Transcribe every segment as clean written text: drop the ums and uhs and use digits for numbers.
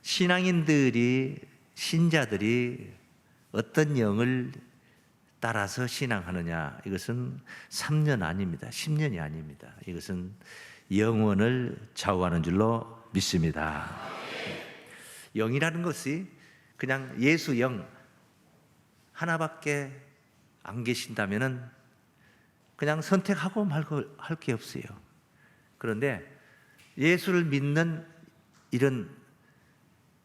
신앙인들이, 신자들이 어떤 영을 따라서 신앙하느냐, 이것은 3년 아닙니다. 10년이 아닙니다. 이것은 영원을 좌우하는 줄로 믿습니다. 영이라는 것이 그냥 예수 영 하나밖에 안 계신다면은 그냥 선택하고 말고 할 게 없어요. 그런데 예수를 믿는 이런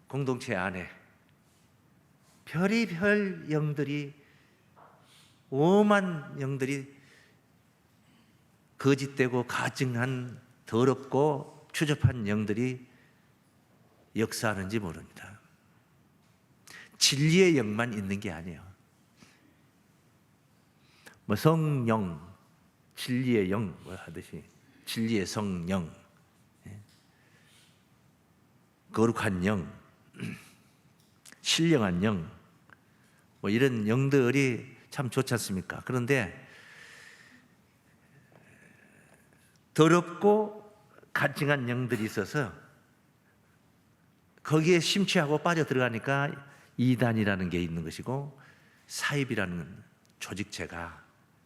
공동체 안에 별의별 영들이, 오만 영들이 거짓되고 가증한 더럽고 추접한 영들이 역사하는지 모릅니다. 진리의 영만 있는 게 아니에요. 뭐 성령, 진리의 영 뭐 하듯이 진리의 성령, 거룩한 영, 신령한 영, 뭐 이런 영들이 참 좋지 않습니까? 그런데 더럽고 간증한 영들이 있어서 거기에 심취하고 빠져 들어가니까 이단이라는 게 있는 것이고, 사입이라는 조직체가,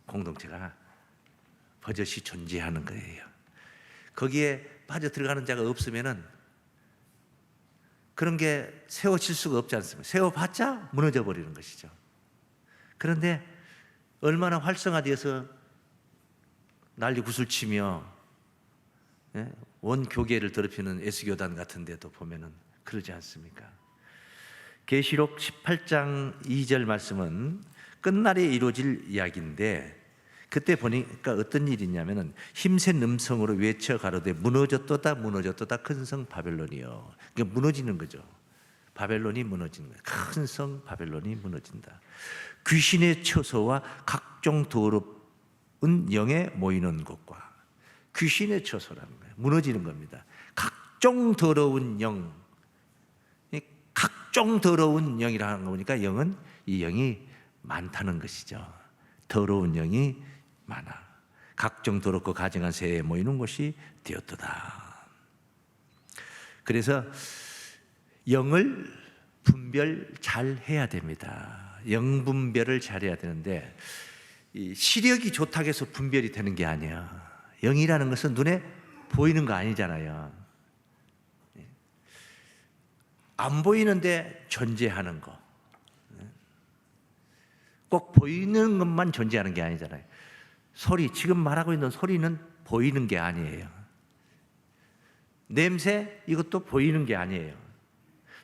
공동체가 버젓이 존재하는 거예요. 거기에 빠져 들어가는 자가 없으면은 그런 게 세워질 수가 없지 않습니까? 세워봤자 무너져 버리는 것이죠. 그런데 얼마나 활성화되어서 난리 구슬치며 원 교계를 더럽히는 S교단 같은 데도 보면은 그러지 않습니까? 계시록 18장 2절 말씀은 끝날에 이루어질 이야기인데, 그때 보니까 어떤 일이 있냐면은 힘센 음성으로 외쳐 가로되 무너졌도다 무너졌도다 큰 성 바벨론이요. 그러니까 무너지는 거죠. 바벨론이 무너지는 거예요. 큰 성 바벨론이 무너진다. 귀신의 처소와 각종 더러운 영에 모이는 곳과, 귀신의 처소라는 거예요. 무너지는 겁니다. 각종 더러운 영, 각종 더러운 영이라는 거 보니까 영은, 이 영이 많다는 것이죠. 더러운 영이 많아. 각종 더럽고 가증한 새에 모이는 곳이 되었도다. 그래서 영을 분별 잘 해야 됩니다. 영 분별을 잘 해야 되는데, 시력이 좋다고 해서 분별이 되는 게 아니에요. 영이라는 것은 눈에 보이는 거 아니잖아요. 안 보이는데 존재하는 거, 꼭 보이는 것만 존재하는 게 아니잖아요. 소리, 지금 말하고 있는 소리는 보이는 게 아니에요. 냄새, 이것도 보이는 게 아니에요.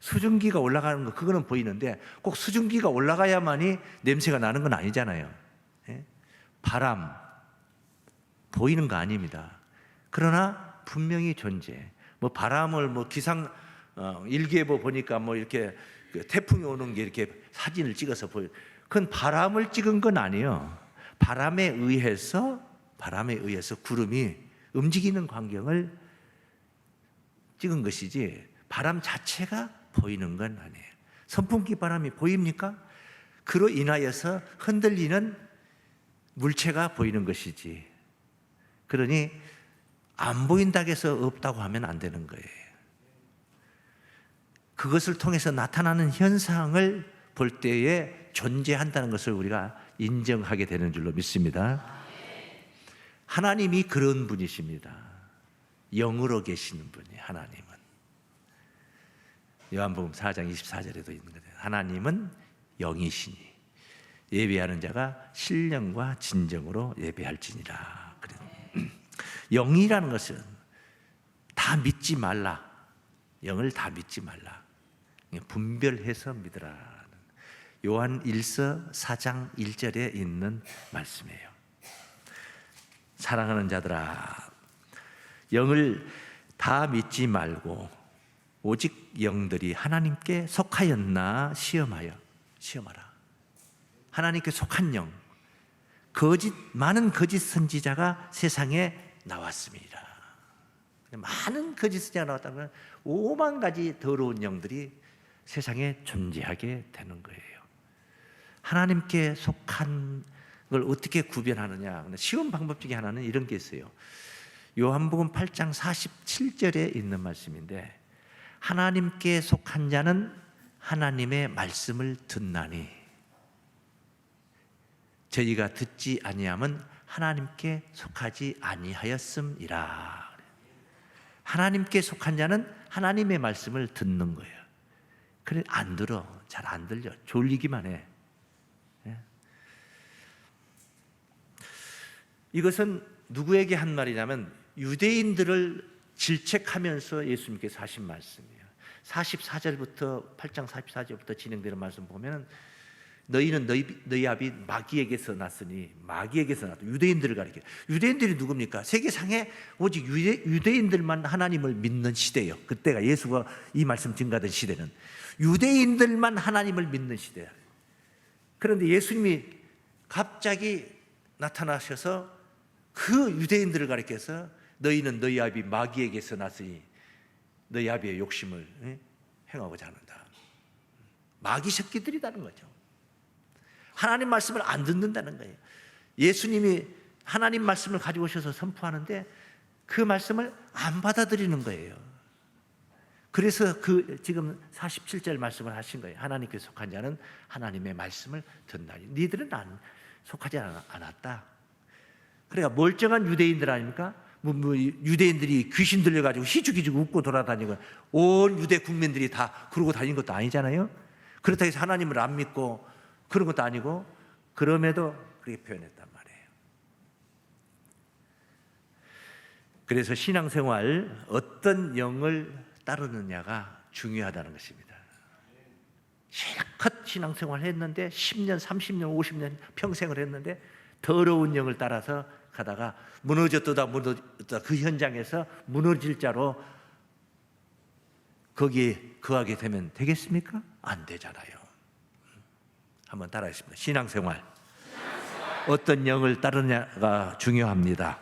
수증기가 올라가는 거, 그거는 보이는데 꼭 수증기가 올라가야만이 냄새가 나는 건 아니잖아요. 바람, 보이는 거 아닙니다. 그러나 분명히 존재. 뭐 바람을 뭐 기상 일기예보 보니까 뭐 이렇게 태풍이 오는 게 이렇게 사진을 찍어서 보여. 그건 바람을 찍은 건 아니에요. 바람에 의해서 구름이 움직이는 광경을 찍은 것이지, 바람 자체가 보이는 건 아니에요. 선풍기 바람이 보입니까? 그로 인하여서 흔들리는 물체가 보이는 것이지, 그러니 안 보인다고 해서 없다고 하면 안 되는 거예요. 그것을 통해서 나타나는 현상을 볼 때에 존재한다는 것을 우리가 인정하게 되는 줄로 믿습니다. 하나님이 그런 분이십니다. 영으로 계시는 분이, 하나님은. 요한복음 4장 24절에도 있는 거예요. 하나님은 영이시니 예배하는 자가 신령과 진정으로 예배할지니라. 영이라는 것은 다 믿지 말라. 영을 다 믿지 말라. 분별해서 믿으라. 요한 1서 4장 1절에 있는 말씀이에요. 사랑하는 자들아, 영을 다 믿지 말고 오직 영들이 하나님께 속하였나 시험하라. 하나님께 속한 영, 많은 거짓 선지자가 세상에 나왔습니다. 많은 거짓 선지자가 나왔다면 5만 가지 더러운 영들이 세상에 존재하게 되는 거예요. 하나님께 속한 걸 어떻게 구별하느냐? 쉬운 방법 중에 하나는 이런 게 있어요. 요한복음 8장 47절에 있는 말씀인데, 하나님께 속한 자는 하나님의 말씀을 듣나니 저희가 듣지 아니함은 하나님께 속하지 아니하였음이라. 하나님께 속한 자는 하나님의 말씀을 듣는 거예요. 그래 안 들어, 잘 안 들려, 졸리기만 해. 이것은 누구에게 한 말이냐면 유대인들을 질책하면서 예수님께서 하신 말씀이에요. 44절부터 8장 44절부터 진행되는 말씀 보면 너희는 너희 아비 마귀에게서 났으니, 마귀에게서 났다. 유대인들을 가리켜. 유대인들이 누굽니까? 세계상에 오직 유대인들만 하나님을 믿는 시대예요. 그때가 예수가 이 말씀 증가된 시대는 유대인들만 하나님을 믿는 시대예요. 그런데 예수님이 갑자기 나타나셔서 그 유대인들을 가리켜서 너희는 너희 아비 마귀에게서 났으니 너희 아비의 욕심을 행하고자 하는다. 마귀 새끼들이라는 거죠. 하나님 말씀을 안 듣는다는 거예요. 예수님이 하나님 말씀을 가지고 오셔서 선포하는데 그 말씀을 안 받아들이는 거예요. 그래서 지금 47절 말씀을 하신 거예요. 하나님께 속한 자는 하나님의 말씀을 듣나니 니들은 속하지 않았다. 그러니까 멀쩡한 유대인들 아닙니까? 유대인들이 귀신 들려가지고 희죽희죽 웃고 돌아다니고 온 유대 국민들이 다 그러고 다닌 것도 아니잖아요. 그렇다고 해서 하나님을 안 믿고 그런 것도 아니고 그럼에도 그렇게 표현했단 말이에요. 그래서 신앙생활 어떤 영을 따르느냐가 중요하다는 것입니다. 실컷 신앙생활 했는데 10년, 30년, 50년 평생을 했는데 더러운 영을 따라서 가다가 무너졌다 그 현장에서 무너질 자로 거기에 거하게 되면 되겠습니까? 안 되잖아요. 한번 따라하겠습니다. 신앙생활 어떤 영을 따르냐가 중요합니다.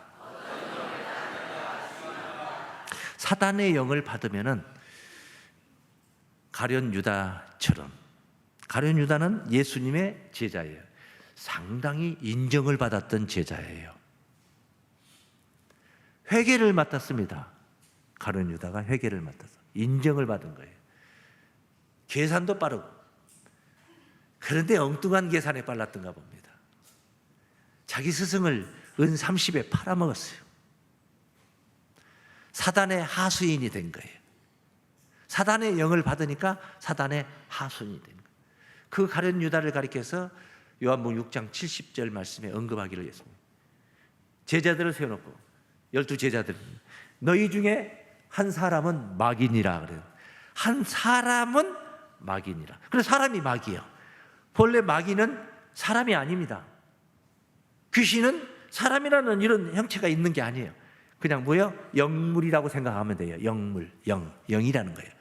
사단의 영을 받으면은 가룟 유다처럼, 가룟 유다는 예수님의 제자예요. 상당히 인정을 받았던 제자예요. 회개를 맡았습니다. 가룟 유다가 회개를 맡아서 인정을 받은 거예요. 계산도 빠르고. 그런데 엉뚱한 계산에 빨랐던가 봅니다. 자기 스승을 은 30에 팔아먹었어요. 사단의 하수인이 된 거예요. 사단의 영을 받으니까 사단의 하수인이 된 거예요. 그 가룟 유다를 가리켜서 요한복음 6장 70절 말씀에 언급하기를 했습니다. 제자들을 세워놓고 12제자들 너희 중에 한 사람은 마귀니라 그래요. 한 사람은 마귀니라. 그래서 사람이 마귀예요. 본래 마귀는 사람이 아닙니다. 귀신은 사람이라는 이런 형체가 있는 게 아니에요. 그냥 뭐예요? 영물이라고 생각하면 돼요. 영물, 영이라는 거예요.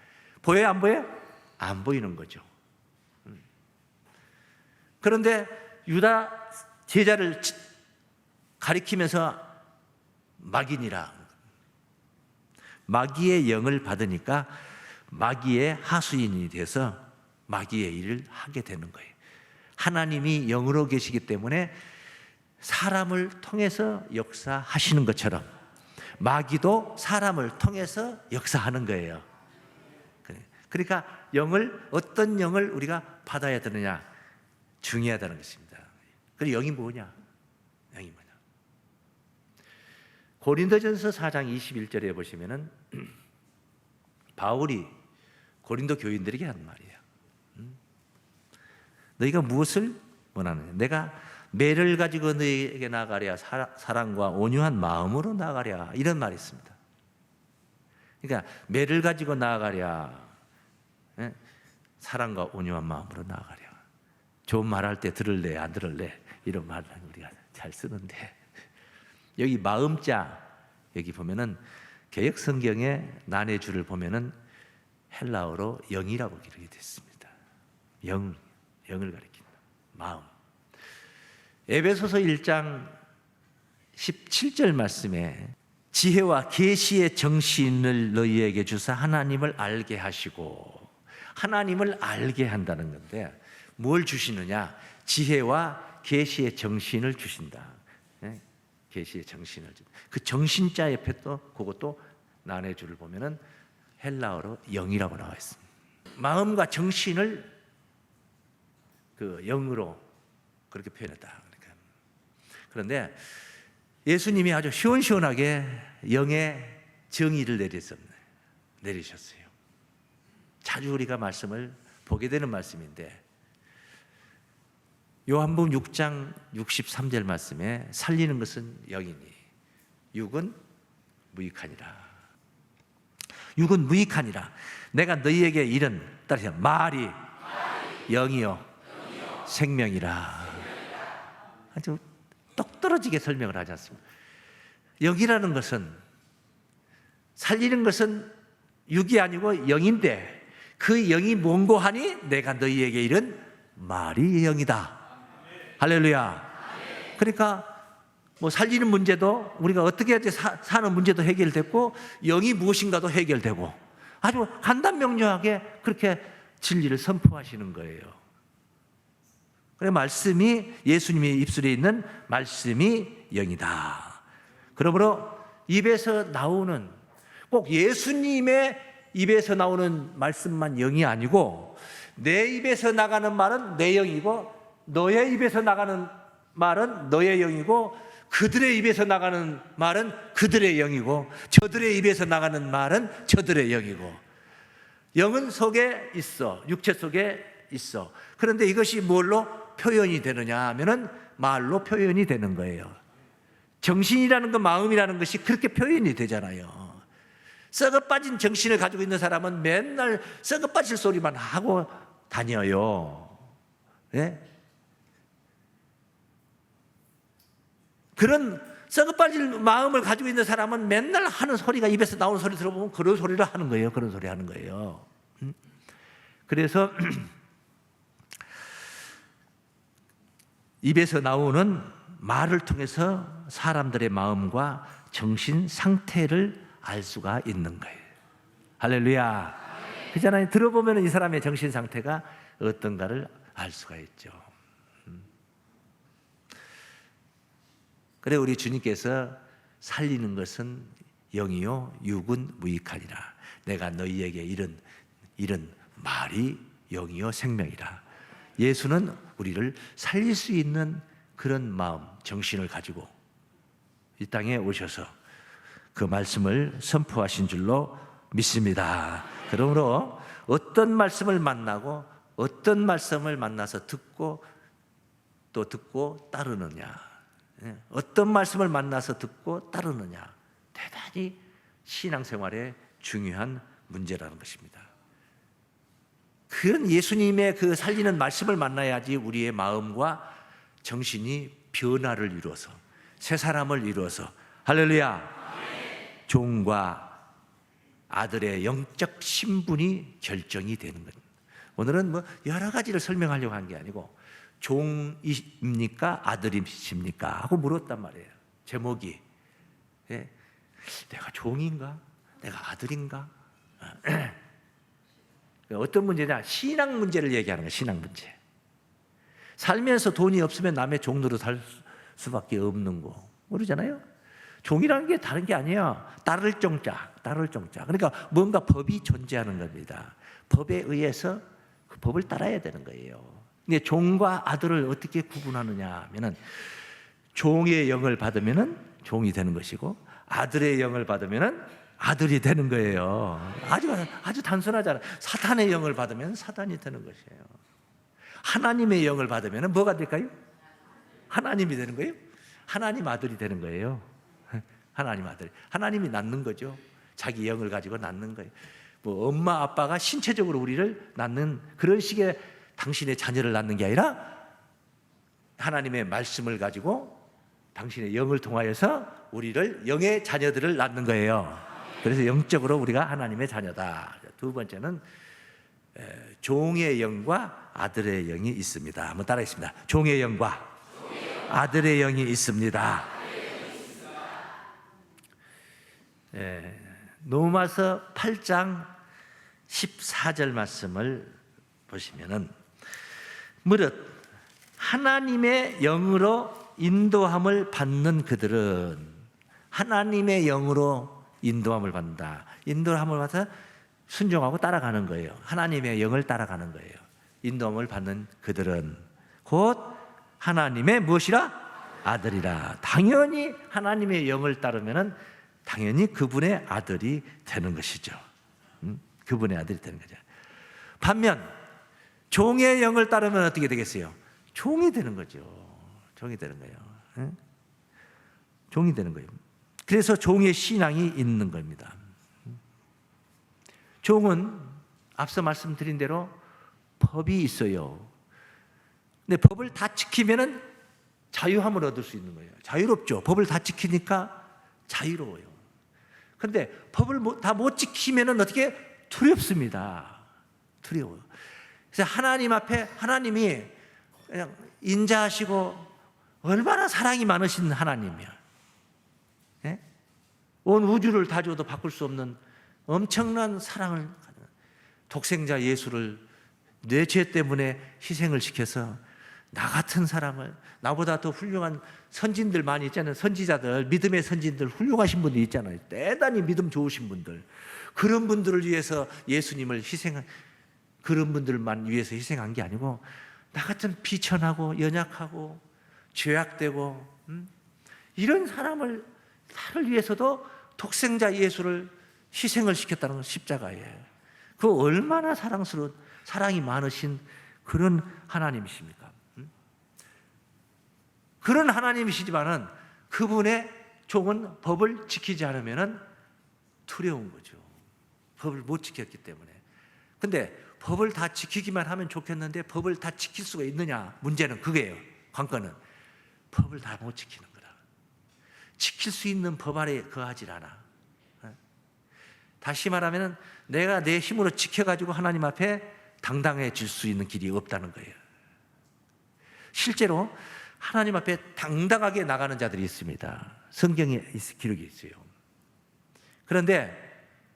보여요? 안 보여요? 안 보이는 거죠. 그런데 유다 제자를 가리키면서 마귀니라, 마귀의 영을 받으니까 마귀의 하수인이 돼서 마귀의 일을 하게 되는 거예요. 하나님이 영으로 계시기 때문에 사람을 통해서 역사하시는 것처럼 마귀도 사람을 통해서 역사하는 거예요. 그러니까 어떤 영을 우리가 받아야 되느냐 중요하다는 것입니다. 그리고 영이 뭐냐? 영이 뭐냐? 고린도전서 4장 21절에 보시면은 바울이 고린도 교인들에게 한 말이에요. 너희가 무엇을 원하느냐? 내가 매를 가지고 너희에게 나아가랴 사랑과 온유한 마음으로 나아가랴, 이런 말이 있습니다. 그러니까 매를 가지고 나아가랴, 사랑과 온유한 마음으로 나아가랴. 좋은 말할 때 들을래 안 들을래 이런 말을 우리가 잘 쓰는데, 여기 마음자, 여기 보면은 개역 성경의 난해주를 보면은 헬라어로 영이라고 기록이 됐습니다. 영을 가리킨다. 마음. 에베소서 1장 17절 말씀에 지혜와 계시의 정신을 너희에게 주사 하나님을 알게 하시고, 하나님을 알게 한다는 건데 뭘 주시느냐? 지혜와 계시의 정신을 주신다. 계시의 정신을 주. 그 정신자 옆에 또 그것도 난해주를 보면은 헬라어로 영이라고 나와 있습니다. 마음과 정신을 그 영으로 그렇게 표현했다. 그러니까. 그런데 예수님이 아주 시원시원하게 영의 정의를 내리셨어요. 자주 우리가 말씀을 보게 되는 말씀인데 요한복음 6장 63절 말씀에 살리는 것은 영이니 육은 무익하니라. 육은 무익하니라. 내가 너희에게 이른 따라서 말이 영이요 생명이라. 아주 똑 떨어지게 설명을 하지 않습니다. 영이라는 것은 살리는 것은 육이 아니고 영인데 그 영이 뭔고 하니 내가 너희에게 이른 말이 영이다. 할렐루야. 그러니까 뭐 살리는 문제도 우리가 어떻게 해야지 사는 문제도 해결됐고 영이 무엇인가도 해결되고 아주 간단명료하게 그렇게 진리를 선포하시는 거예요. 그래 말씀이 예수님의 입술에 있는 말씀이 영이다. 그러므로 입에서 나오는 꼭 예수님의 입에서 나오는 말씀만 영이 아니고 내 입에서 나가는 말은 내 영이고 너의 입에서 나가는 말은 너의 영이고 그들의 입에서 나가는 말은 그들의 영이고 저들의 입에서 나가는 말은 저들의 영이고 영은 속에 있어 육체 속에 있어. 그런데 이것이 뭘로 표현이 되느냐 하면은 말로 표현이 되는 거예요. 정신이라는 것 마음이라는 것이 그렇게 표현이 되잖아요. 썩어 빠진 정신을 가지고 있는 사람은 맨날 썩어 빠질 소리만 하고 다녀요. 네? 그런 썩어 빠질 마음을 가지고 있는 사람은 맨날 하는 소리가 입에서 나오는 소리 들어보면 그런 소리를 하는 거예요. 그런 소리 하는 거예요. 그래서 입에서 나오는 말을 통해서 사람들의 마음과 정신 상태를 알 수가 있는 거예요. 할렐루야. 그잖아요. 들어보면 이 사람의 정신 상태가 어떤가를 알 수가 있죠. 그래 우리 주님께서 살리는 것은 영이요 육은 무익하니라. 내가 너희에게 이른 말이 영이요 생명이라. 예수는 우리를 살릴 수 있는 그런 마음, 정신을 가지고 이 땅에 오셔서 그 말씀을 선포하신 줄로 믿습니다. 그러므로 어떤 말씀을 만나고 어떤 말씀을 만나서 듣고 또 듣고 따르느냐, 어떤 말씀을 만나서 듣고 따르느냐, 대단히 신앙생활에 중요한 문제라는 것입니다. 그런 예수님의 그 살리는 말씀을 만나야지 우리의 마음과 정신이 변화를 이루어서 새 사람을 이루어서 할렐루야. 종과 아들의 영적 신분이 결정이 되는 겁니다. 오늘은 뭐 여러 가지를 설명하려고 한 게 아니고 종입니까 아들이십니까 하고 물었단 말이에요. 제목이 내가 종인가 내가 아들인가. 어떤 문제냐? 신앙 문제를 얘기하는 거예요. 신앙 문제. 살면서 돈이 없으면 남의 종로로 살 수밖에 없는 거 모르잖아요. 종이라는 게 다른 게 아니에요. 따를 종자. 그러니까 뭔가 법이 존재하는 겁니다. 법에 의해서 그 법을 따라야 되는 거예요. 근데 종과 아들을 어떻게 구분하느냐 하면은 종의 영을 받으면은 종이 되는 것이고 아들의 영을 받으면은 아들이 되는 거예요. 아주 단순하잖아요. 사탄의 영을 받으면 사단이 되는 것이에요. 하나님의 영을 받으면 뭐가 될까요? 하나님이 되는 거예요. 하나님 아들이 되는 거예요. 하나님 아들. 하나님이 낳는 거죠. 자기 영을 가지고 낳는 거예요. 뭐 엄마 아빠가 신체적으로 우리를 낳는 그런 식의 당신의 자녀를 낳는 게 아니라 하나님의 말씀을 가지고 당신의 영을 통하여서 우리를 영의 자녀들을 낳는 거예요. 그래서 영적으로 우리가 하나님의 자녀다. 두 번째는 종의 영과 아들의 영이 있습니다. 한번 따라하겠습니다. 종의 영과 아들의 영이 있습니다. 로마서 8장 14절 말씀을 보시면은 무릇 하나님의 영으로 인도함을 받는 그들은 하나님의 영으로 인도함을 받는다. 인도함을 받아서 순종하고 따라가는 거예요. 하나님의 영을 따라가는 거예요. 인도함을 받는 그들은 곧 하나님의 무엇이라? 아들이라. 당연히 하나님의 영을 따르면은 당연히 그분의 아들이 되는 것이죠. 그분의 아들이 되는 거죠. 반면 종의 영을 따르면 어떻게 되겠어요? 종이 되는 거죠. 종이 되는 거예요. 종이 되는 거예요. 그래서 종의 신앙이 있는 겁니다. 종은 앞서 말씀드린 대로 법이 있어요. 근데 법을 다 지키면은 자유함을 얻을 수 있는 거예요. 자유롭죠. 법을 다 지키니까 자유로워요. 그런데 법을 다 못 지키면은 어떻게? 두렵습니다. 두려워요. 그래서 하나님 앞에 하나님이 그냥 인자하시고 얼마나 사랑이 많으신 하나님이야. 예? 온 우주를 다 줘도 바꿀 수 없는 엄청난 사랑을, 독생자 예수를 내 죄 때문에 희생을 시켜서 나 같은 사람을, 나보다 더 훌륭한 선진들 많이 있잖아요. 선지자들, 믿음의 선진들, 훌륭하신 분들 있잖아요. 대단히 믿음 좋으신 분들. 그런 분들을 위해서 예수님을 희생한, 그런 분들만 위해서 희생한 게 아니고 나 같은 비천하고 연약하고 죄악되고 이런 사람을, 나를 위해서도 독생자 예수를 희생을 시켰다는 건 십자가예요. 그 얼마나 사랑스러운, 사랑이 많으신 그런 하나님이십니까? 그런 하나님이시지만은 그분의 종은 법을 지키지 않으면은 두려운 거죠. 법을 못 지켰기 때문에. 근데 법을 다 지키기만 하면 좋겠는데 법을 다 지킬 수가 있느냐? 문제는 그게요. 관건은 법을 다 못 지키는 거다. 지킬 수 있는 법 아래 거하질 않아. 다시 말하면 내가 내 힘으로 지켜가지고 하나님 앞에 당당해질 수 있는 길이 없다는 거예요. 실제로 하나님 앞에 당당하게 나가는 자들이 있습니다. 성경에 기록이 있어요. 그런데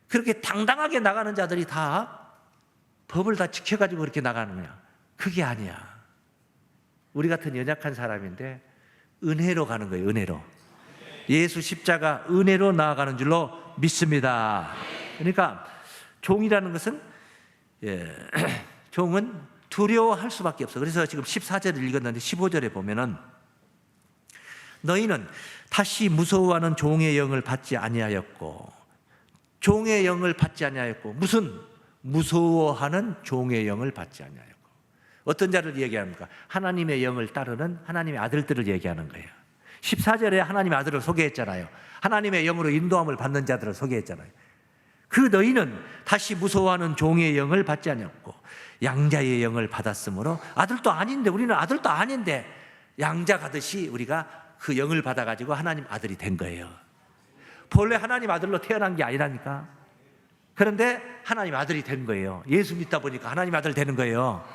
그렇게 당당하게 나가는 자들이 다 법을 다 지켜가지고 그렇게 나가는 거야. 그게 아니야. 우리 같은 연약한 사람인데 은혜로 가는 거예요. 은혜로. 예수 십자가 은혜로 나아가는 줄로 믿습니다. 그러니까 종이라는 것은, 종은 두려워할 수밖에 없어. 그래서 지금 14절을 읽었는데 15절에 보면은 너희는 다시 무서워하는 종의 영을 받지 아니하였고, 종의 영을 받지 아니하였고, 무슨 무서워하는 종의 영을 받지 아니하였고. 어떤 자를 얘기합니까? 하나님의 영을 따르는 하나님의 아들들을 얘기하는 거예요. 14절에 하나님의 아들을 소개했잖아요. 하나님의 영으로 인도함을 받는 자들을 소개했잖아요. 그 너희는 다시 무서워하는 종의 영을 받지 아니었고 양자의 영을 받았으므로, 아들도 아닌데, 우리는 아들도 아닌데 양자 가듯이 우리가 그 영을 받아가지고 하나님 아들이 된 거예요. 본래 하나님 아들로 태어난 게 아니라니까. 그런데 하나님 아들이 된 거예요. 예수 믿다 보니까 하나님 아들 되는 거예요.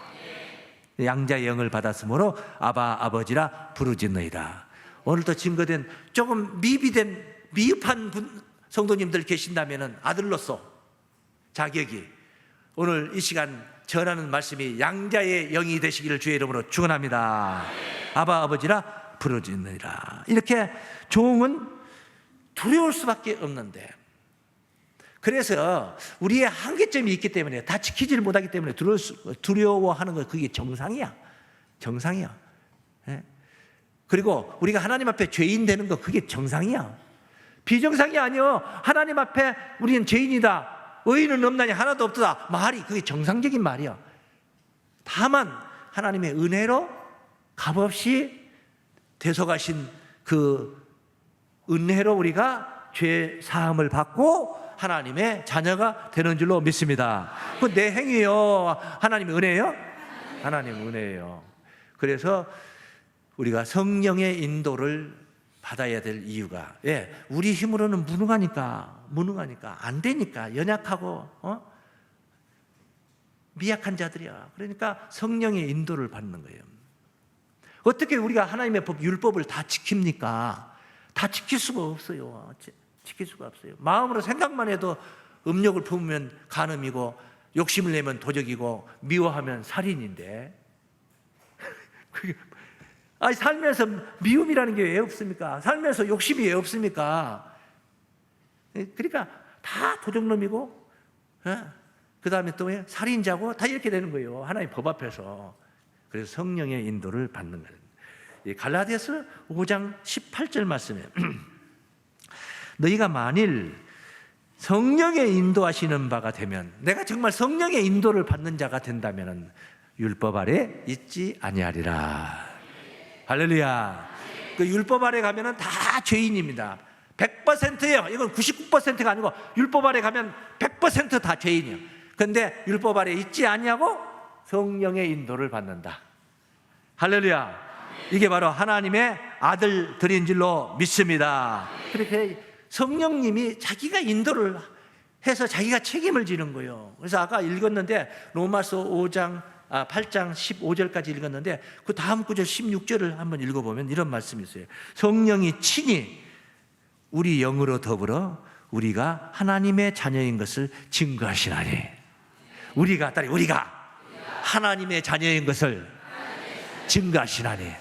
양자의 영을 받았으므로 아바 아버지라 부르짖느니라. 오늘도 증거된 조금 미흡한 성도님들 계신다면 아들로서 자격이, 오늘 이 시간 전하는 말씀이 양자의 영이 되시기를 주의 이름으로 축원합니다. 아바 아버지라 부르짖느니라. 이렇게 종은 두려울 수밖에 없는데, 그래서 우리의 한계점이 있기 때문에, 다 지키지를 못하기 때문에 두려워하는 거, 그게 정상이야. 정상이야. 그리고 우리가 하나님 앞에 죄인 되는 거, 그게 정상이야. 비정상이 아니요. 하나님 앞에 우리는 죄인이다, 의인은 없나니 하나도 없다, 말이 그게 정상적인 말이야. 다만 하나님의 은혜로 값없이 대속하신 그 은혜로 우리가 죄 사함을 받고 하나님의 자녀가 되는 줄로 믿습니다. 그 내 행위요, 하나님의 은혜예요? 하나님의 은혜예요. 그래서 우리가 성령의 인도를 받아야 될 이유가, 우리 힘으로는 무능하니까, 안 되니까, 연약하고 미약한 자들이야. 그러니까 성령의 인도를 받는 거예요. 어떻게 우리가 하나님의 법, 율법을 다 지킵니까? 다 지킬 수가 없어요. 지킬 수가 없어요. 마음으로 생각만 해도 음욕을 품으면 간음이고, 욕심을 내면 도적이고, 미워하면 살인인데 아니, 살면서 미움이라는 게 왜 없습니까? 살면서 욕심이 왜 없습니까? 그러니까 다 도적놈이고, 그 다음에 또 살인자고 다 이렇게 되는 거예요. 하나님 법 앞에서. 그래서 성령의 인도를 받는 거예요. 갈라디아서 5장 18절 말씀에 너희가 만일 성령의 인도하시는 바가 되면, 내가 정말 성령의 인도를 받는 자가 된다면 율법 아래 있지 아니하리라. 할렐루야. 그 율법 아래 가면은 다 죄인입니다. 100%예요. 이건 99%가 아니고 율법 아래 가면 100%다 죄인이에요. 그런데 율법 아래 있지 아니하고 성령의 인도를 받는다. 할렐루야. 이게 바로 하나님의 아들들인 줄로 믿습니다. 그렇게 성령님이 자기가 인도를 해서 자기가 책임을 지는 거예요. 그래서 아까 읽었는데 로마서 8장 15절까지 읽었는데 그 다음 구절 16절을 한번 읽어보면 이런 말씀이 있어요. 성령이 친히 우리 영으로 더불어 우리가 하나님의 자녀인 것을 증거하시나니. 우리가 하나님의 자녀인 것을 증거하시나니.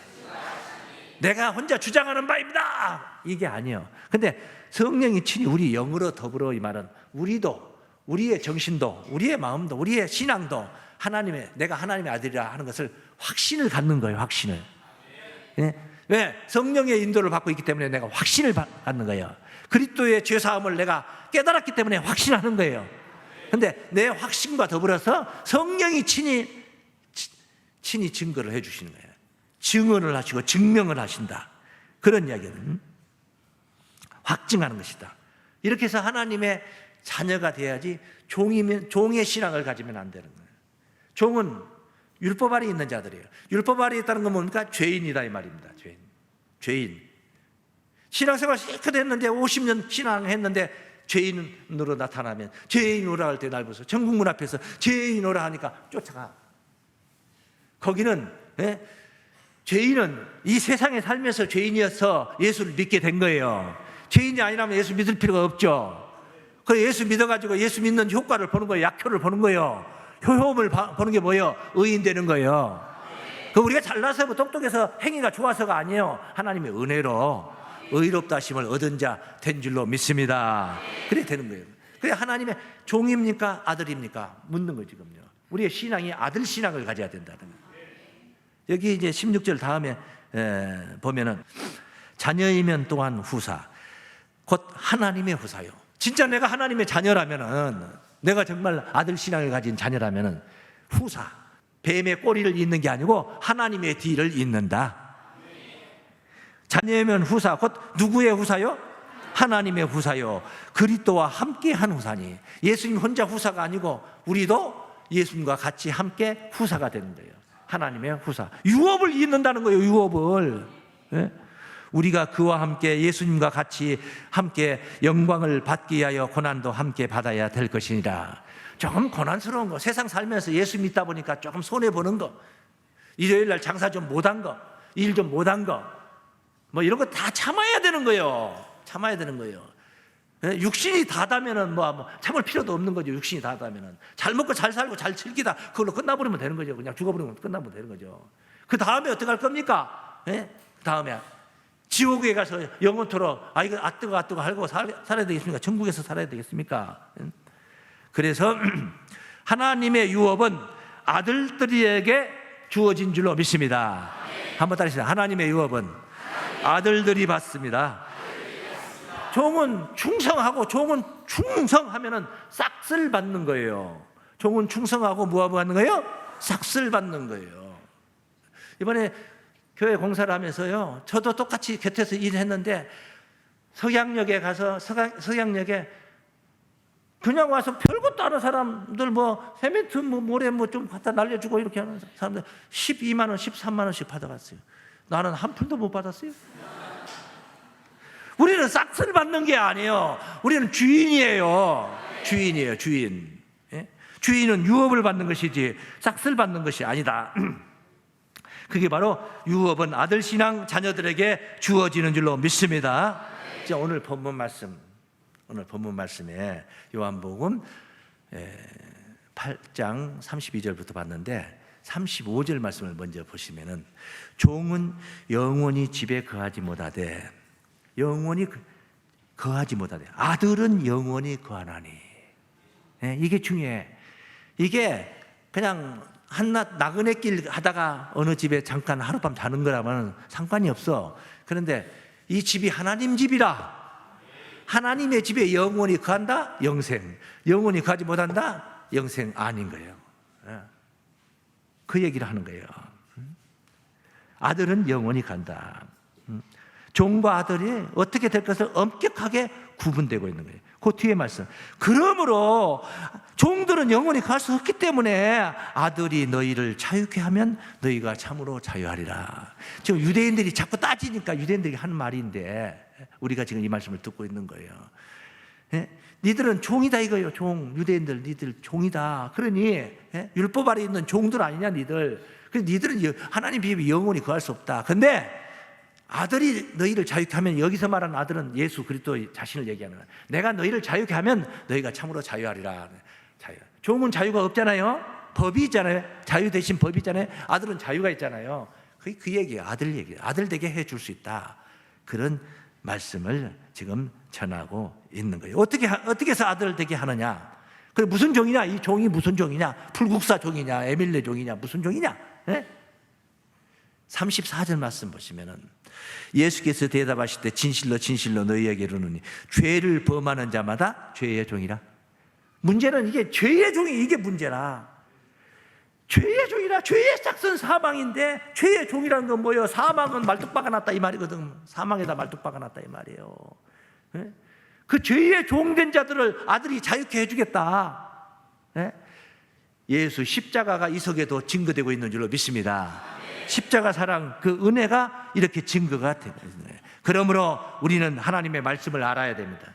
내가 혼자 주장하는 바입니다, 이게 아니에요. 근데 성령이 친히 우리 영으로 더불어, 이 말은 우리도, 우리의 정신도, 우리의 마음도, 우리의 신앙도 내가 하나님의 아들이라 하는 것을 확신을 갖는 거예요. 확신을. 왜? 성령의 인도를 받고 있기 때문에 내가 확신을 갖는 거예요. 그리스도의 죄사함을 내가 깨달았기 때문에 확신하는 거예요. 근데 내 확신과 더불어서 성령이 친히 증거를 해 주시는 거예요. 증언을 하시고 증명을 하신다. 그런 이야기는 확증하는 것이다. 이렇게 해서 하나님의 자녀가 돼야지 종의 신앙을 가지면 안 되는 거예요. 종은 율법 아래 있는 자들이에요. 율법 아래 있다는 건 뭡니까? 죄인이다, 이 말입니다. 죄인. 신앙생활 실컷 했는데 50년 신앙했는데 죄인으로 나타나면, 죄인으로 할 때 날 보소. 정국문 앞에서 죄인으로 하니까 쫓아가. 거기는 죄인은 이 세상에 살면서 죄인이어서 예수를 믿게 된 거예요. 죄인이 아니라면 예수 믿을 필요가 없죠. 그래서 예수 믿어가지고 예수 믿는 효과를 보는 거예요. 약효를 보는 거예요. 효험을 보는 게 뭐예요? 의인 되는 거예요. 그 우리가 잘나서 똑똑해서 행위가 좋아서가 아니에요. 하나님의 은혜로 의롭다 하심을 얻은 자 된 줄로 믿습니다. 그래 되는 거예요. 그래 하나님의 종입니까? 아들입니까? 묻는 거예요 지금요. 우리의 신앙이 아들 신앙을 가져야 된다는 거예요. 여기 이제 16절 다음에 보면은 자녀이면 또한 후사, 곧 하나님의 후사요. 진짜 내가 하나님의 자녀라면은, 내가 정말 아들 신앙을 가진 자녀라면은 후사, 뱀의 꼬리를 잇는 게 아니고 하나님의 뒤를 잇는다. 자녀이면 후사, 곧 누구의 후사요? 하나님의 후사요. 그리스도와 함께한 후사니. 예수님 혼자 후사가 아니고 우리도 예수님과 같이 함께 후사가 되는 거예요. 하나님의 후사. 유업을 잇는다는 거예요. 유업을. 우리가 그와 함께 예수님과 같이 함께 영광을 받기 위하여 고난도 함께 받아야 될 것이니라. 조금 고난스러운 거, 세상 살면서 예수 믿다 보니까 조금 손해보는 거, 일요일 날 장사 좀 못한 거, 일 좀 못한 거, 뭐 이런 거 다 참아야 되는 거예요. 참아야 되는 거예요. 육신이 다다면은 참을 필요도 없는 거죠. 육신이 다다면은 잘 먹고 잘 살고 잘 즐기다 그걸로 끝나버리면 되는 거죠. 그냥 죽어버리면 끝나면 되는 거죠. 그 다음에 어떻게 할 겁니까? 그 다음에 지옥에 가서 영원토록 이거 아뜨거 하고 살아야 되겠습니까? 천국에서 살아야 되겠습니까? 그래서 하나님의 유업은 아들들에게 주어진 줄로 믿습니다. 한번 따라하시죠. 하나님의 유업은 아들들이 받습니다. 종은 충성하고, 종은 충성하면은 싹쓸 받는 거예요. 종은 충성하고 뭐하고 받는 거예요? 싹쓸 받는 거예요. 이번에 교회 공사를 하면서요, 저도 똑같이 곁에서 일했는데 석양역에 가서 석양역에 그냥 와서 별것도 안 하는 사람들, 세멘트 모래 좀 갖다 날려주고 이렇게 하는 사람들 12만 원, 13만 원씩 받아갔어요. 나는 한 푼도 못 받았어요. 우리는 싹쓸 받는 게 아니에요. 우리는 주인이에요. 주인이에요, 주인. 주인은 유업을 받는 것이지 싹쓸 받는 것이 아니다. 그게 바로 유업은 아들 신앙 자녀들에게 주어지는 줄로 믿습니다. 자, 오늘 본문 말씀에 요한복음 8장 32절부터 봤는데 35절 말씀을 먼저 보시면은, 종은 영원히 집에 거하지 못하되, 영원히 거하지 못하되 아들은 영원히 거하나니. 이게 중요해. 이게 그냥 한낮 나그네 길 하다가 어느 집에 잠깐 하룻밤 자는 거라면 상관이 없어. 그런데 이 집이 하나님 집이라, 하나님의 집에 영원히 거한다? 영생. 영원히 거하지 못한다? 영생 아닌 거예요. 그 얘기를 하는 거예요. 아들은 영원히 간다. 종과 아들이 어떻게 될 것을 엄격하게 구분되고 있는 거예요. 그 뒤에 말씀. 그러므로 종들은 영원히 갈 수 없기 때문에 아들이 너희를 자유케 하면 너희가 참으로 자유하리라. 지금 유대인들이 자꾸 따지니까 유대인들이 하는 말인데 우리가 지금 이 말씀을 듣고 있는 거예요. 예? 니들은 종이다 이거예요. 종. 유대인들 니들 종이다. 그러니 율법 아래 있는 종들 아니냐 니들. 그래서 니들은 하나님 비에 영원히 거할 수 없다. 근데 아들이 너희를 자유케 하면, 여기서 말하는 아들은 예수 그리스도 자신을 얘기하는 거예요. 내가 너희를 자유케 하면 너희가 참으로 자유하리라. 자유. 종은 자유가 없잖아요. 법이 있잖아요. 자유 대신 법이 있잖아요. 아들은 자유가 있잖아요. 그 얘기예요. 아들 얘기예요. 아들 되게 해줄 수 있다. 그런 말씀을 지금 전하고 있는 거예요. 어떻게 해서 아들 되게 하느냐? 그래 무슨 종이냐? 이 종이 무슨 종이냐? 풀국사 종이냐? 에밀레 종이냐? 무슨 종이냐? 네? 34절 말씀 보시면은 예수께서 대답하실 때 진실로 진실로 너희에게 이르노니 죄를 범하는 자마다 죄의 종이라. 문제는 이게 죄의 종이 이게 문제라. 죄의 종이라. 죄의 짝선 사망인데 죄의 종이라는 건 뭐예요? 사망은 말뚝박아 놨다 이 말이거든. 사망에다 말뚝박아 놨다 이 말이에요. 네? 그 죄의 종된 자들을 아들이 자유케 해주겠다. 네? 예수 십자가가 이 속에도 증거되고 있는 줄로 믿습니다. 십자가 사랑, 그 은혜가 이렇게 증거가 되고 있어요. 그러므로 우리는 하나님의 말씀을 알아야 됩니다.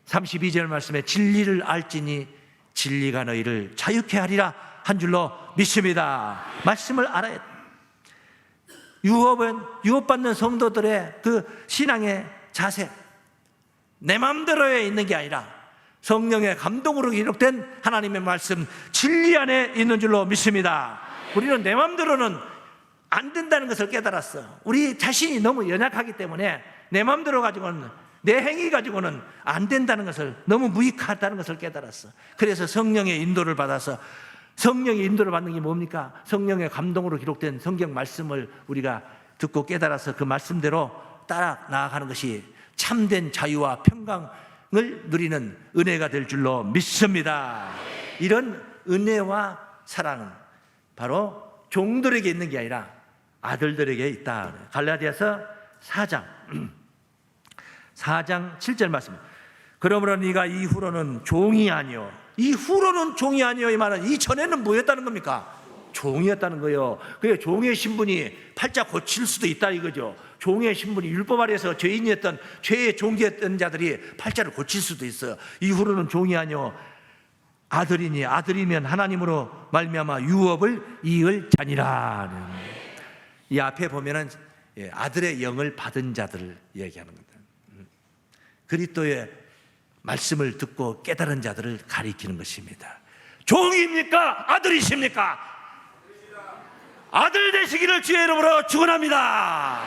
32절 말씀에 진리를 알지니 진리가 너희를 자유케 하리라 한 줄로 믿습니다. 말씀을 알아야 돼요. 유업받는 성도들의 그 신앙의 자세, 내 마음대로에 있는 게 아니라 성령의 감동으로 기록된 하나님의 말씀, 진리 안에 있는 줄로 믿습니다. 우리는 내 마음대로는 안 된다는 것을 깨달았어. 우리 자신이 너무 연약하기 때문에 내 마음대로 가지고는, 내 행위 가지고는 안 된다는 것을, 너무 무익하다는 것을 깨달았어. 그래서 성령의 인도를 받아서, 성령의 인도를 받는 게 뭡니까? 성령의 감동으로 기록된 성경 말씀을 우리가 듣고 깨달아서 그 말씀대로 따라 나아가는 것이 참된 자유와 평강을 누리는 은혜가 될 줄로 믿습니다. 이런 은혜와 사랑은 바로 종들에게 있는 게 아니라 아들들에게 있다. 갈라디아서 4장 7절 말씀. 그러므로 네가 이후로는 종이 아니요, 이후로는 종이 아니요, 이 말은 이전에는 뭐였다는 겁니까? 종이었다는 거예요. 그게 종의 신분이 팔자 고칠 수도 있다 이거죠. 종의 신분이 율법 아래에서 죄인이었던, 죄의 종기였던 자들이 팔자를 고칠 수도 있어요. 이후로는 종이 아니요 아들이니 아들이면 하나님으로 말미암아 유업을 이을 자니라. 이 앞에 보면은 아들의 영을 받은 자들을 얘기하는 겁니다. 그리스도의 말씀을 듣고 깨달은 자들을 가리키는 것입니다. 종입니까? 아들이십니까? 아들 되시기를 주의 이름으로 축원합니다.